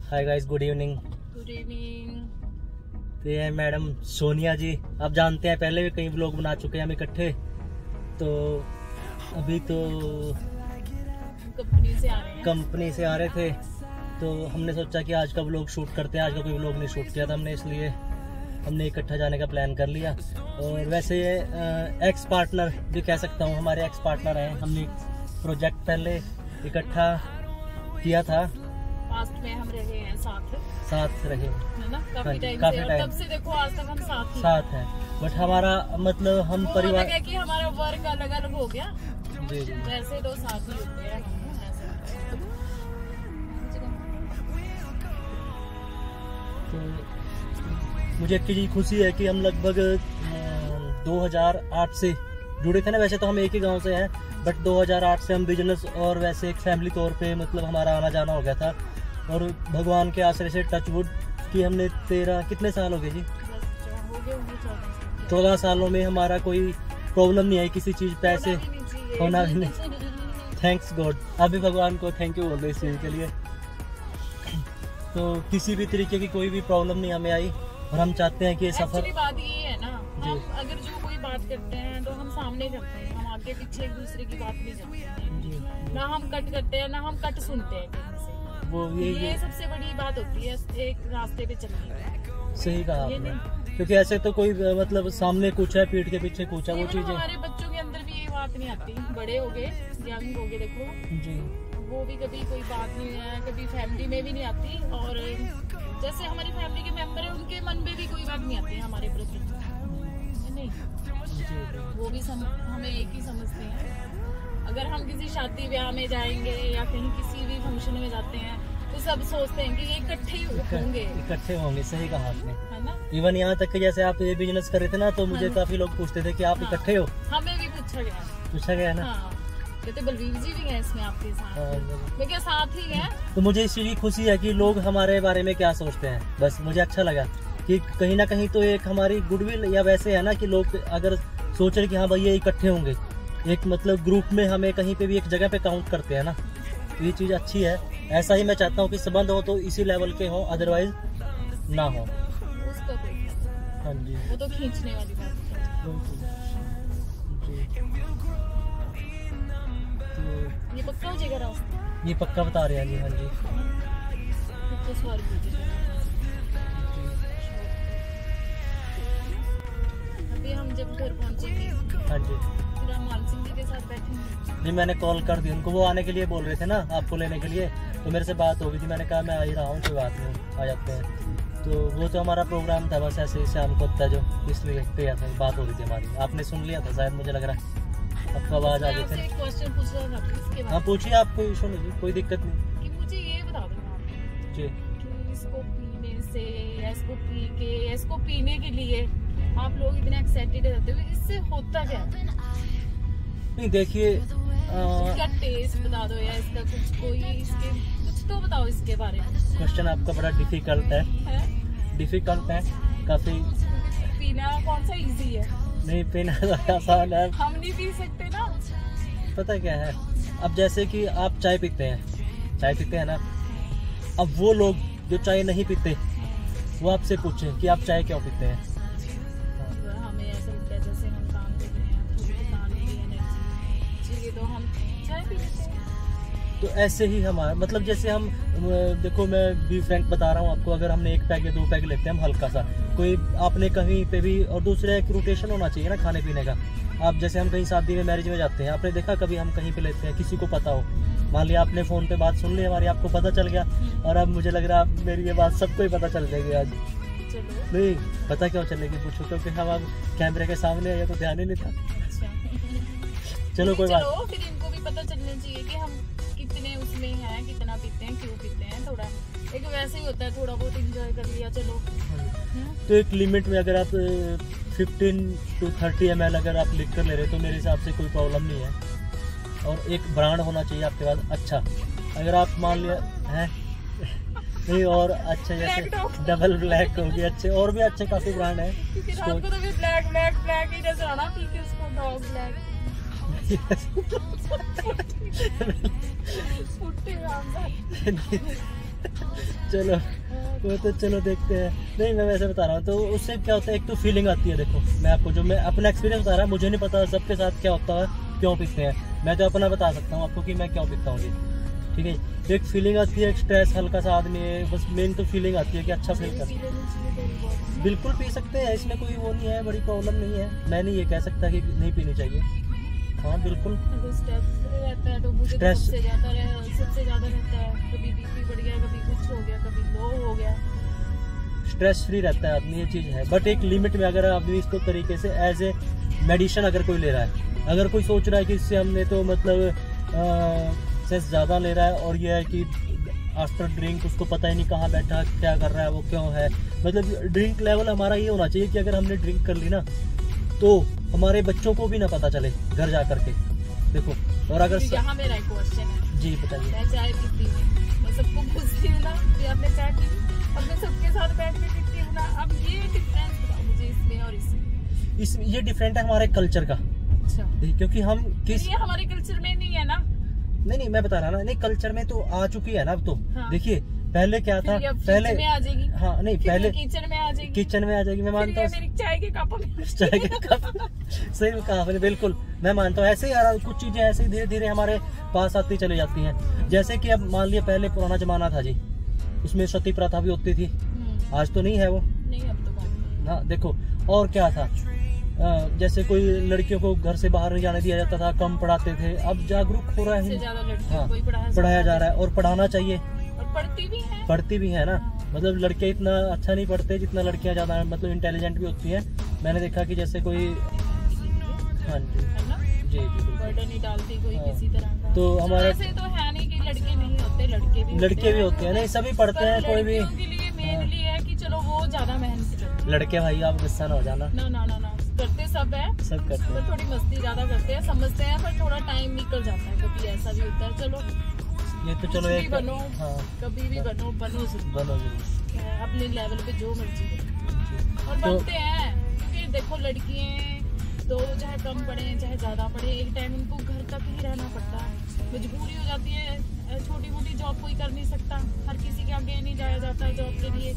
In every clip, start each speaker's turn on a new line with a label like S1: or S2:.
S1: Hi guys, good evening.
S2: Good evening.
S1: तो ये है मैडम सोनिया जी। आप जानते हैं पहले भी कई व्लॉग बना चुके हैं हम इकट्ठे। तो अभी तो कंपनी से आ रहे थे, तो हमने सोचा कि आज का व्लॉग शूट करते हैं। आज का कोई व्लॉग नहीं शूट किया था हमने, इसलिए हमने इकट्ठा जाने का प्लान कर लिया। और वैसे ये एक्स पार्टनर भी कह सकता हूँ, हमारे एक्स पार्टनर हैं। हमने प्रोजेक्ट पहले इकट्ठा किया था,
S2: पास्ट में हम रहे हैं,
S1: साथ रहे
S2: है ना, काफी टाइम तब से देखो आज तक हम साथ हैं।
S1: बट हमारा मतलब हम परिवार
S2: है कि हमारा वर्क अलग अलग हो गया।
S1: जी जी,
S2: वैसे तो साथ ही होते हैं।
S1: तो मुझे एक चीज़ खुशी है कि हम लगभग 2008 से जुड़े थे ना। वैसे तो हम एक ही गांव से हैं, बट 2008 से हम बिजनेस और वैसे एक फैमिली तौर पे मतलब हमारा आना जाना हो गया था। और भगवान के आश्रय से टचवुड कि हमने 13 कितने साल हो गए जी, 14 सालों में हमारा कोई प्रॉब्लम नहीं आई किसी चीज़, पैसे होना भी नहीं। थैंक्स गॉड, अभी भगवान को थैंक यू बोल रहे इस चीज़ के लिए। तो किसी भी तरीके की कोई भी प्रॉब्लम नहीं हमें आई, और हम चाहते हैं कि ये सफर।
S2: बात ये है ना, हम अगर जो कोई बात करते हैं तो हम सामने करते हैं, हम आगे पीछे एक दूसरे की बात नहीं करते हैं। ना हम कट करते हैं, ना हम कट सुनते हैं कहीं से। वो ये सबसे बड़ी बात होती है एक रास्ते पे चलने की।
S1: सही कहा आपने, क्योंकि ऐसे तो कोई मतलब सामने कुछ है, पीठ के पीछे कुछ है, वो चीजें
S2: हमारे बच्चों के अंदर भी ये बात नहीं आती। बड़े हो गए, यंग हो गए, देखो
S1: जी, वो
S2: भी कभी कोई बात नहीं है, कभी फैमिली में भी नहीं आती। और जैसे हमारी फैमिली के मेंबर है, उनके मन में भी कोई बात नहीं आती हमारे प्रति, नहीं। वो भी हमें एक ही समझते हैं। अगर हम किसी शादी ब्याह में जाएंगे या कहीं किसी भी फंक्शन में जाते हैं तो सब सोचते हैं कि ये इकट्ठे होंगे। सही कहा आपने, है ना। इवन यहाँ तक कि जैसे आप ये बिजनेस कर रहे थे ना, तो मुझे काफी लोग पूछते थे कि आप इकट्ठे हो। हमें भी पूछा गया ना। कहते बलवीर जी भी हैं इसमें आपके साथ, मैं क्या साथ ही हैं।
S1: तो मुझे इस चीज की खुशी है कि लोग हमारे बारे में क्या सोचते हैं। बस मुझे अच्छा लगा कि कहीं ना कहीं तो एक हमारी गुडविल, या वैसे है ना कि लोग अगर सोच रहे कि हाँ भाई ये इकट्ठे होंगे, एक मतलब ग्रुप में हमें कहीं पे भी एक जगह पे काउंट करते हैं ना, तो ये चीज़ अच्छी है। ऐसा ही मैं चाहता हूँ कि संबंध हो तो इसी लेवल के हो, अदरवाइज ना हो।
S2: उसका हाँ जी, वो तो खींचने वाली बात है। ये पक्का हो जाएगा रास्ता?
S1: ये पक्का बता रहे हैं जी। हाँ जी,
S2: अभी हम जब घर पहुंचेंगे,
S1: हाँ जी,
S2: फिर हम मान सिंह जी के साथ बैठेंगे।
S1: जी, मैंने कॉल कर दी उनको, वो आने के लिए बोल रहे थे ना आपको लेने के लिए, तो मेरे से बात हो गई थी। मैंने कहा मैं आ ही रहा हूँ, कोई बात नहीं, आ जाते हैं। तो वो तो हमारा प्रोग्राम था बस ऐसे ही शाम को था, जो इसलिए गया था, बात हो रही थी हमारी। आपने सुन लिया था शायद, मुझे लग रहा है आपको आवाज आ गई थी। हाँ पूछिए, आप कोई इशू नहीं, कोई दिक्कत नहीं।
S2: कि मुझे ये बता दो जी, इसको पीने से, इसको पीने के लिए आप लोग इतने एक्साइटेड रहते हो, इससे होता क्या?
S1: नहीं देखिए,
S2: इसका टेस्ट बता दो, या इसका कुछ तो बताओ इसके बारे में।
S1: क्वेश्चन आपका बड़ा डिफिकल्ट है? डिफिकल्ट है काफी।
S2: पीना कौन सा इजी है?
S1: नहीं, पीना आसान है।
S2: हम नहीं पी सकते ना।
S1: पता क्या है, अब जैसे कि आप चाय पीते हैं ना, अब वो लोग जो चाय नहीं पीते वो आपसे पूछें कि आप चाय क्यों पीते हैं,
S2: हमें ऐसा लगता है जैसे हम काम कर रहे हैं, तो हम चाय पी लेते हैं।
S1: तो ऐसे ही हमारा मतलब, जैसे हम देखो, मैं भी फ्रैंक बता रहा हूँ आपको, अगर हमने 1 पैक या 2 पैक लेते हैं हम हल्का सा, कोई आपने कहीं पे भी, और दूसरा एक रोटेशन होना चाहिए ना खाने पीने का। आप जैसे हम कहीं शादी में, मैरिज में जाते हैं, आपने देखा कभी हम कहीं पे लेते हैं, किसी को पता हो, मान लिया आपने फ़ोन पे बात सुन ली हमारी, आपको पता चल गया, और अब मुझे लग रहा है मेरी ये बात सबको ही पता चल जाएगी आज। नहीं पता क्यों चलेगी, पूछो, क्योंकि हम अब कैमरे के सामने है, तो ध्यान ही नहीं था। चलो कोई बात,
S2: फिर इनको भी पता चलना चाहिए कि हम कितने उसमें हैं, कितना पीते हैं, क्यों पीते हैं। थोड़ा एक वैसे ही होता है, थोड़ा बहुत एंजॉय कर लिया, चलो।
S1: तो एक लिमिट में अगर आप 15 to 30 ml अगर आप लिख कर ले रहे हो, तो मेरे हिसाब से कोई प्रॉब्लम नहीं है। और एक ब्रांड होना चाहिए आपके पास अच्छा, अगर आप मान लिया है नहीं, और अच्छे जैसे डबल ब्लैक हो गए, अच्छे और भी अच्छे काफी ब्रांड है।
S2: ब्लैक ही नजर आना, ठीक है, इसको डॉग ब्लैक।
S1: चलो वो तो चलो देखते हैं। नहीं मैं वैसे बता रहा हूँ, तो उससे क्या होता है, एक तो फीलिंग आती है। देखो मैं आपको जो मैं अपना एक्सपीरियंस बता रहा हूँ, मुझे नहीं पता सबके साथ क्या होता है, क्यों पीते हैं। मैं तो अपना बता सकता हूँ आपको कि मैं क्यों पीता हूँ ये, ठीक है। एक फीलिंग आती है, एक स्ट्रेस हल्का सा आदमी है, बस मेन तो फीलिंग आती है कि अच्छा फील कर। बिल्कुल पी सकते हैं, इसमें कोई वो नहीं है, बड़ी प्रॉब्लम नहीं है। मैं नहीं ये कह सकता कि नहीं पीनी चाहिए, हाँ बिल्कुल।
S2: रहता है तो मुझे
S1: स्ट्रेस
S2: सबसे ज्यादा रहता है, कभी बीपी बढ़ गया, कभी कुछ हो गया, कभी लो हो गया।
S1: स्ट्रेस फ्री रहता है आदमी, ये चीज़ है। बट एक लिमिट में अगर आदमी इसको तरीके से एज ए मेडिसिन अगर कोई ले रहा है, अगर कोई सोच रहा है कि इससे हमने तो मतलब सेंस ज़्यादा ले रहा है, और ये है कि आफ्टर ड्रिंक उसको पता ही नहीं कहाँ बैठा क्या कर रहा है, वो क्यों है। मतलब ड्रिंक लेवल हमारा ये होना चाहिए कि अगर हमने ड्रिंक कर ली ना, तो हमारे बच्चों को भी ना पता चले घर जा करके। देखो, और अगर
S2: यहाँ मेरा एक क्वेश्चन है।
S1: जी बताइए।
S2: मैं चाय पीती हूँ, मैं सबको पूछती हूँ ना कि आपने चाय पी, और मैं सबके साथ बैठ के पीती हूँ ना। अब ये डिफरेंस बताओ मुझे इसमें और इसमें।
S1: ये डिफरेंट है हमारे कल्चर का।
S2: अच्छा,
S1: क्योंकि हम किस,
S2: ये हमारे कल्चर में नहीं है ना।
S1: नहीं मैं बता रहा ना, नहीं कल्चर में तो आ चुकी है ना अब तो।
S2: हाँ।
S1: देखिए पहले क्या था, पहले
S2: में आ जाएगी।
S1: हाँ नहीं पहले
S2: किचन में आ जाएगी,
S1: किचन में आ जाएगी। मैं मानता हूँ
S2: मेरी चाय के कप में
S1: चाय के कप सही में कहा आपने, बिल्कुल मैं मानता हूँ। ऐसे ही यार कुछ चीजें ऐसे ही धीरे धीरे हमारे पास आती चली जाती हैं। जैसे कि अब मान लिया पहले पुराना जमाना था जी, उसमें सती प्रथा भी होती थी, आज तो नहीं है वो।
S2: नहीं अब तो
S1: हाँ देखो, और क्या था, जैसे कोई लड़कियों को घर से बाहर नहीं जाने दिया जाता था, कम पढ़ाते थे। अब जागरूक हो रहा है, हाँ पढ़ाया जा रहा है, और पढ़ाना चाहिए,
S2: और
S1: पढ़ती भी है ना। मतलब लड़के इतना अच्छा नहीं पढ़ते जितना लड़कियां ज्यादा मतलब इंटेलिजेंट भी होती हैं। मैंने देखा कि जैसे कोई, हाँ जी
S2: बर्डन नहीं डालती कोई किसी तरह का।
S1: तो हमारे
S2: ऐसे तो है नहीं कि लड़के नहीं होते, लड़के भी
S1: होते हैं। नहीं सभी पढ़ते हैं, कोई भी
S2: मेनली है कि चलो वो ज्यादा मेहनत करते हैं।
S1: लड़के भाई आप गुस्सा ना हो जाना,
S2: ना करते सब है,
S1: सब करते हैं,
S2: थोड़ी मस्ती ज्यादा करते हैं, समझते हैं, पर थोड़ा टाइम निकल जाता है, कभी ऐसा भी होता है। चलो
S1: ये तो चलो एक
S2: बनो,
S1: हाँ
S2: कभी भी बनो जरूर अपने लेवल पे जो मर्जी करो, और बनते हैं। क्योंकि देखो लड़कियां तो चाहे कम पढ़े चाहे ज्यादा पढ़े, एक टाइम उनको घर तक ही रहना पड़ता है, मजबूरी हो जाती है। छोटी मोटी जॉब कोई कर नहीं सकता, हर किसी के आगे नहीं जाया जाता जॉब के लिए।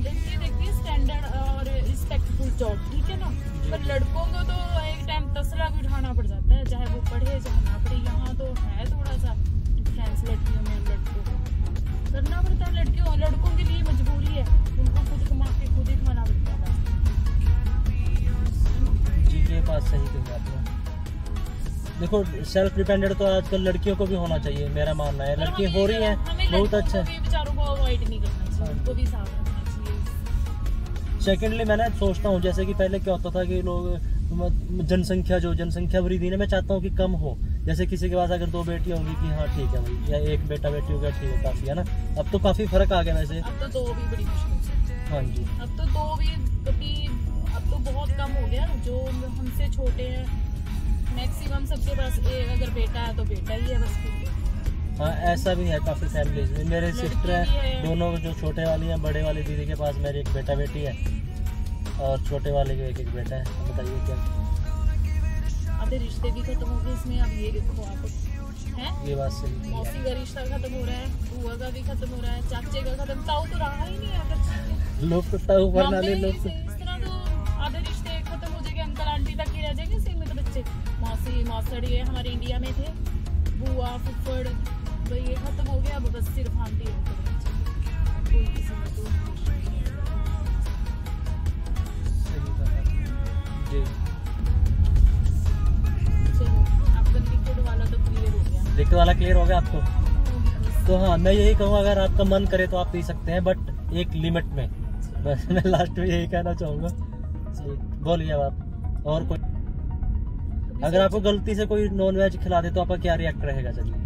S2: देखती है स्टैंडर्ड और रिस्पेक्टफुल जॉब, ठीक है ना। पर लड़कों को तो एक टाइम तसला भी उठाना पड़ जाता है, चाहे वो पढ़े चाहे ना पढ़े। यहाँ तो है थोड़ा सा डिफरेंस लड़कियों में, लड़कों को करना पड़ता है। लड़कों के लिए मजबूरी है, उनको खुद कमा के खुद ही खाना पड़ता है।
S1: जी ये बात सही कही आपने। देखो सेल्फ डिपेंडेंट तो आजकल लड़कियों को भी होना चाहिए, मेरा मानना है। लड़की हो रही है बहुत अच्छा,
S2: बेचारों को अवॉइड नहीं करना चाहिए, उनको भी साथ रखना चाहिए।
S1: सेकेंडली मैं ना सोचता हूँ, जैसे कि पहले क्या होता था कि लोग जनसंख्या वृद्धि ने मैं चाहता हूँ कि कम हो। जैसे किसी के पास अगर 2 बेटियां होंगी कि हाँ ठीक है भाई, या 1 बेटा बेटी हो गया, ठीक है काफी है ना। अब तो काफी फर्क आ गया वैसे।
S2: अब तो 2 भी बड़ी मुश्किल से।
S1: हाँ जी,
S2: अब तो 2 भी कभी, अब तो बहुत कम हो गया। जो हमसे छोटे हैं मैक्सिमम सबके पास अगर बेटा है तो बेटा ही है बस।
S1: हाँ ऐसा भी है काफी फैमिलीज में। मेरे सिस्टर है दोनों, जो छोटे वाली हैं, बड़े वाली दीदी के पास मेरी 1 बेटा बेटी है, और छोटे वाले के 1 बेटा है। बताइए क्या,
S2: आधे रिश्ते भी खत्म हो गए इसमें। अब ये देखो आप हैं,
S1: ये बात सही।
S2: मौसी का रिश्ता खत्म हो रहा है, बुआ का भी खत्म हो रहा है, चाचे का खत्म, ताऊ तो रहा ही नहीं है। अगर
S1: लोग तो ताऊ बना ले, लोग
S2: इस तरह तो आधे रिश्ते खत्म हो जाएंगे, अंकल आंटी तक ही रह जाएंगे सीमित बच्चे। मौसी मौसड़ी ये हमारे इंडिया में थे, बुआ फुफड़, तो ये खत्म हो गया। अब बस सिर्फ आंटी कोई किसी में तो
S1: दिक्कत वाला क्लियर हो गया आपको। तो हाँ मैं यही कहूँगा, अगर आपका मन करे तो आप पी सकते हैं, बट एक लिमिट में। बस मैं लास्ट में यही कहना चाहूँगा। बोलिए अब आप, और कोई अगर आपको गलती से कोई नॉन वेज खिला दे तो आपका क्या रिएक्ट रहेगा? चलिए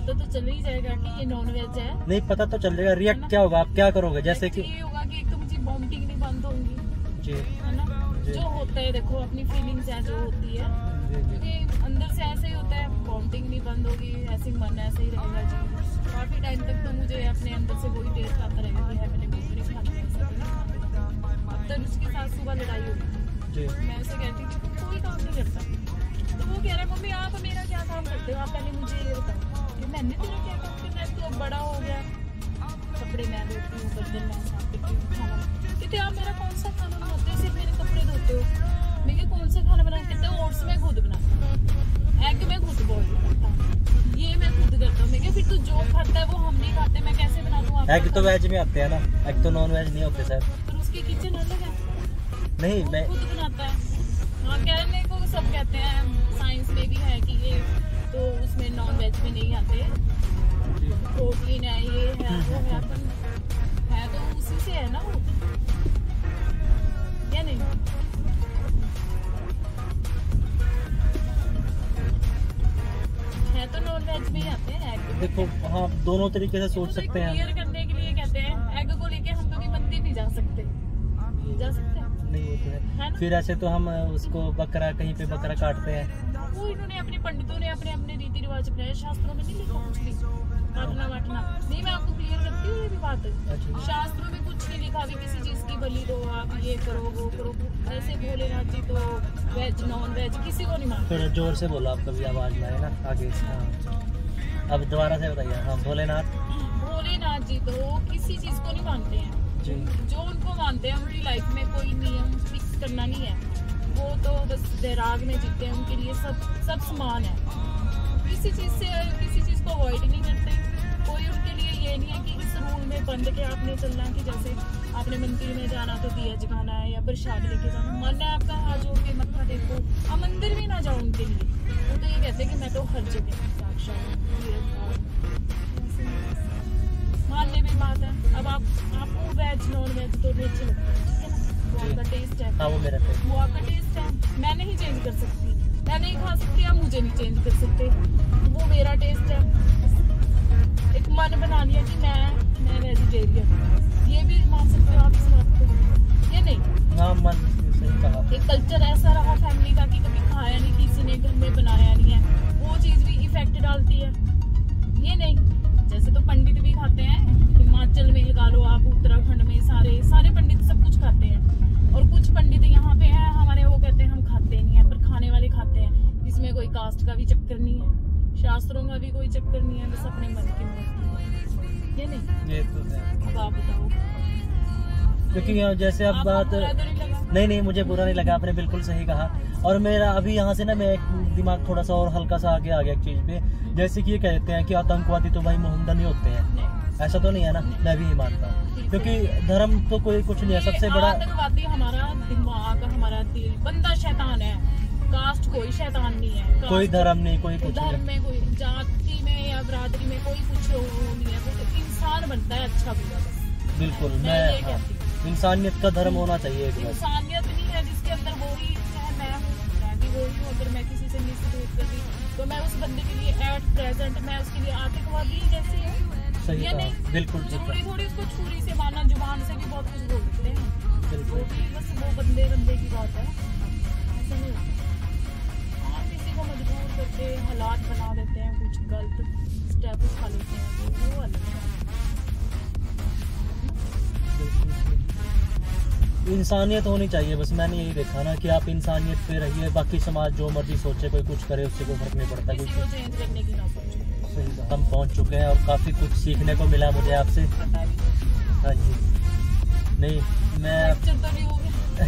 S2: तो चल ही जाएगा कि ये नॉन वेज है,
S1: नहीं पता तो चल जाएगा। रिएक्ट क्या होगा, आप क्या करोगे? जैसे कि
S2: ये होगा कि एक तो मुझे वॉमिटिंग नहीं बंद होंगी
S1: जी,
S2: है ना। जो होता है देखो अपनी फीलिंग्स है जो होती है, क्योंकि अंदर से ऐसे ही होता है, वॉमिटिंग नहीं बंद होगी, ऐसे ही मन ऐसे ही रहेगा जी। काफी टाइम तक तो मुझे अपने अंदर से वही टेस्ट आता रहेगा कि है मैंने नहीं खाना, ऐसा नहीं खाना। अब तक उसके साथ सुबह लड़ाई होगी, मैं उसे कहती थी तुम कोई काम नहीं करता, तो वो कह रहा है मम्मी आप मेरा क्या काम करते हो, आप पहले मुझे ये बताओ कि मैंने तेरा क्या काम करना है, तू बड़ा हो गया, कपड़े मैं धोती हूँ, बर्तन मैं साफ करती हूँ, खाना। कहते आप मेरा कौन सा खाना बनाते हो, सिर्फ मेरे कपड़े धोते हो। मैं कौन सा खाना बना, कहते ओट्स में खुद बनाता हूँ, एग में खुद बॉईल करता हूँ, ये मैं खुद करता हूँ। मैं फिर तू जो खाता है वो हम नहीं खाते, मैं कैसे बना दूँ?
S1: एग तो वेज में आते हैं ना, एग तो नॉन वेज नहीं होते सर।
S2: पर उसकी किचन अलग है,
S1: नहीं मैं
S2: खुद बनाता है। हाँ, कहने को सब कहते हैं, साइंस में भी है कि ये तो उसमें नॉन वेज में नहीं आते, प्रोटीन है, ये है वो है, पर है तो उसी से है ना वो, क्या नहीं? है तो नॉन वेज में ही आते हैं एग।
S1: देखो हाँ, दोनों तरीके से सोच सकते हैं।
S2: क्लियर करने के लिए कहते हैं, एग को लेके हम कभी मंदिर नहीं जा सकते, जा सकते हैं
S1: नहीं होते हैं। फिर ऐसे तो हम उसको बकरा, कहीं पे बकरा काटते हैं,
S2: वो इन्होंने अपने पंडितों ने अपने अपने रीति रिवाज अपनाए, शास्त्रों में नहीं लिखा कुछ भी काटना वाटना। नहीं, मैं आपको क्लियर करती हूँ ये भी बात। शास्त्रों में कुछ नहीं लिखा भी किसी चीज की बलि दो, आप ये करो वो करो। ऐसे भोलेनाथ जी तो वेज नॉन वेज किसी को नहीं मानते।
S1: थोड़ा जोर से बोलो, आप कभी आवाज में आए ना आगे। अब दोबारा से बताइए। हाँ, भोलेनाथ जी तो किसी चीज को नहीं मानते हैं जी।
S2: जो उनको मानते हैं उनकी लाइफ में कोई नियम फिक्स करना नहीं है, वो तो बस वैराग में जीते हैं, उनके लिए सब समान है, किसी चीज को अवॉइड नहीं करते। कोई उनके लिए ये नहीं है कि इस रूल में बंद के आपने चलना, कि जैसे आपने मंदिर में जाना तो दिया जगाना है या प्रसाद लेके जाना, मन है आपका हाथ जोड़ के मत्था टेको, आप मंदिर भी ना जाओ उनके लिए। वो तो ये कहते हैं कि मैं तो हर जगह साक्षात मानने में बात है। अब आपको वेज नॉन वेज दोनों अच्छे लगते हैं, ठीक है ना, वो आपका टेस्ट है।
S1: हाँ, वो
S2: आपका टेस्ट है, मैं नहीं चेंज कर सकती, मैं नहीं खा सकती, आप मुझे नहीं चेंज कर सकते, वो मेरा टेस्ट है। एक मन बना लिया कि मैं वेजिटेरियन, ये भी मान सकते हो आप इस बात को, ये नहीं।
S1: हाँ, मन सही कहा।
S2: एक कल्चर ऐसा रहा फैमिली का कि कभी खाया नहीं, किसी ने घर में बनाया नहीं है, वो चीज भी इफेक्ट डालती है, ये नहीं। जैसे तो पंडित भी खाते हैं, हिमाचल में लगा लो आप, उत्तराखंड में सारे पंडित सब कुछ खाते हैं, और कुछ पंडित यहाँ पे हैं हमारे, वो कहते हैं हम खाते नहीं है, पर खाने वाले खाते हैं। इसमें कोई कास्ट का भी चक्कर नहीं है, शास्त्रों का भी कोई चक्कर नहीं है, बस अपने मन की मर्जी, ये नहीं।
S1: ये तो है।
S2: अब आप बताओ,
S1: क्योंकि जैसे अब बात नहीं, मुझे बुरा नहीं लगा, आपने बिल्कुल सही कहा। और मेरा अभी यहाँ से ना, मैं दिमाग थोड़ा सा और हल्का सा आगे आ गया एक चीज पे, जैसे कि ये कहते हैं कि आतंकवादी तो भाई मोहम्मदन ही होते हैं, ऐसा तो नहीं है ना, मैं भी नहीं मानता, क्योंकि धर्म तो कोई कुछ नहीं है। सबसे बड़ा
S2: आतंकवादी हमारा दिमाग, हमारा दिल, बंदा शैतान है, कास्ट कोई शैतान नहीं है,
S1: कोई धर्म नहीं, कोई कुछ
S2: धर्म में कोई जाति में या बरादरी में कोई कुछ नहीं है, वो इंसान बनता है अच्छा बुरा।
S1: बिल्कुल, मैं इंसानियत का धर्म होना चाहिए।
S2: इंसानियत नहीं है जिसके अंदर वो ही है, मैं भी वही हूँ। अगर मैं किसी से मिसबिहेव कर रही तो मैं उस बंदे के लिए एट प्रेजेंट मैं उसके लिए आतंकवादी जैसे हूँ,
S1: सही
S2: ये नहीं।
S1: बिल्कुल
S2: थोड़ी उसको छुरी से मारना, जुबान से भी बहुत कुछ बोल सकते हैं, वो भी बस वो बंदे की बात है, ऐसा नहीं होता। हाँ, किसी को मजबूर करके हालात बना देते हैं, कुछ गलत स्टेप उठा लेते हैं, वो अलग है।
S1: इंसानियत होनी चाहिए, बस मैंने यही देखा ना कि आप इंसानियत पे रहिए, बाकी समाज जो मर्जी सोचे, कोई कुछ करे, उससे कोई फर्क नहीं पड़ता।
S2: किसी को चेंज करने की ना सोचो।
S1: हम पहुंच चुके हैं और काफी कुछ सीखने को मिला मुझे आपसे। हाँ जी, नहीं मैं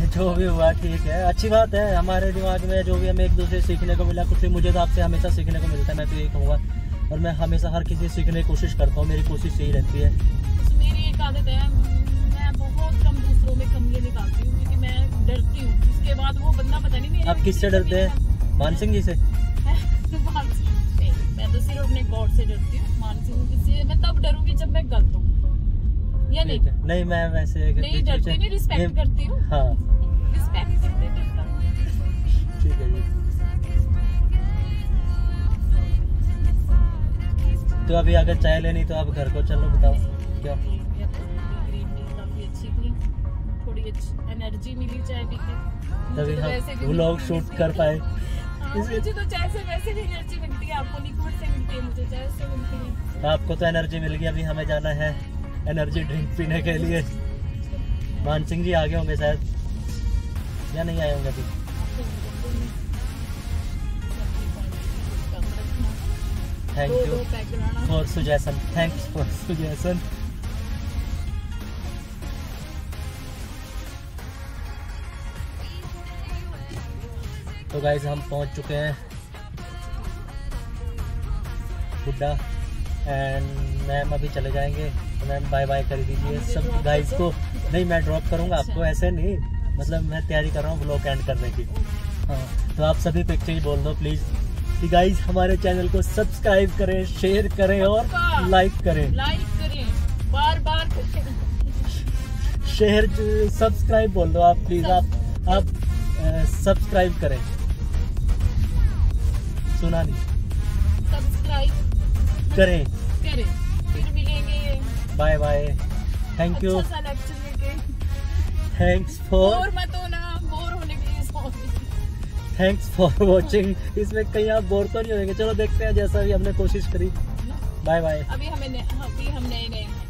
S1: जो भी हुआ ठीक है, अच्छी बात है। हमारे दिमाग में जो भी हमें एक दूसरे से सीखने को मिला, कुछ मुझे तो आपसे हमेशा सीखने को मिलता है, मैं तो यही कहूँगा। और मैं हमेशा हर किसी सीखने की कोशिश करता हूँ, मेरी कोशिश यही रहती है।
S2: मेरी एक आदत है, मैं बहुत कम दूसरों में कमियां निकालती हूँ, क्योंकि मैं डरती हूँ। उसके बाद वो बंदा पता नहीं मेरे।
S1: आप किससे डरते हैं? मान सिंह जी से?
S2: नहीं, मैं तो सिर्फ अपने गॉड से डरती हूँ। मान सिंह से मैं तब डरूंगी जब मैं गलत हूँ, या नहीं?
S1: नहीं, मैं वैसे
S2: नहीं डरती, नहीं रिस्पेक्ट करती हूँ।
S1: हाँ,
S2: रिस्पेक्ट करते डरता।
S1: ठीक है जी। तो अभी अगर चाय लेनी तो आप घर को चलो, बताओ क्या?
S2: थोड़ी एनर्जी मिली चाय पी के,
S1: तभी हम व्लॉग शूट कर पाए।
S2: मुझे तो चाय से वैसे भी एनर्जी मिलती है, आपको लिक्विड से मिलती है, मुझे चाय से मिलती है।
S1: आपको तो एनर्जी मिल गई, अभी हमें जाना है एनर्जी ड्रिंक पीने के लिए। मान सिंह जी आगे होंगे शायद, या नहीं आए होंगे अभी? थैंक
S2: दो
S1: यू
S2: पैक कराना।
S1: For suggestion, thanks for suggestion. तो गाइस हम पहुंच चुके हैं हुड्डा एंड मैम अभी चले जाएंगे, तो मैम बाय बाय कर दीजिए सब गाइस को। नहीं मैं ड्रॉप करूंगा आपको, ऐसे नहीं, मतलब मैं तैयारी कर रहा हूँ व्लॉग एंड करने की। हाँ तो आप सभी पे एक चीज बोल दो प्लीज कि गाइस हमारे चैनल को सब्सक्राइब करें, शेयर करें और लाइक करें,
S2: बार बार
S1: शेयर सब्सक्राइब बोल दो आप प्लीज, आप सब्सक्राइब करें। सुना नहीं,
S2: सब्सक्राइब
S1: करें।
S2: फिर मिलेंगे।
S1: बाय बाय, थैंक यू,
S2: अच्छा सा लेक्चर लेके।
S1: थैंक्स फॉर
S2: बोर मत होना, बोर होने के लिए सॉरी।
S1: Thanks for watching. इसमें कहीं आप बोर तो नहीं होंगे, चलो देखते हैं, जैसा भी हमने कोशिश करी। Bye bye.
S2: अभी हम नए नए हैं।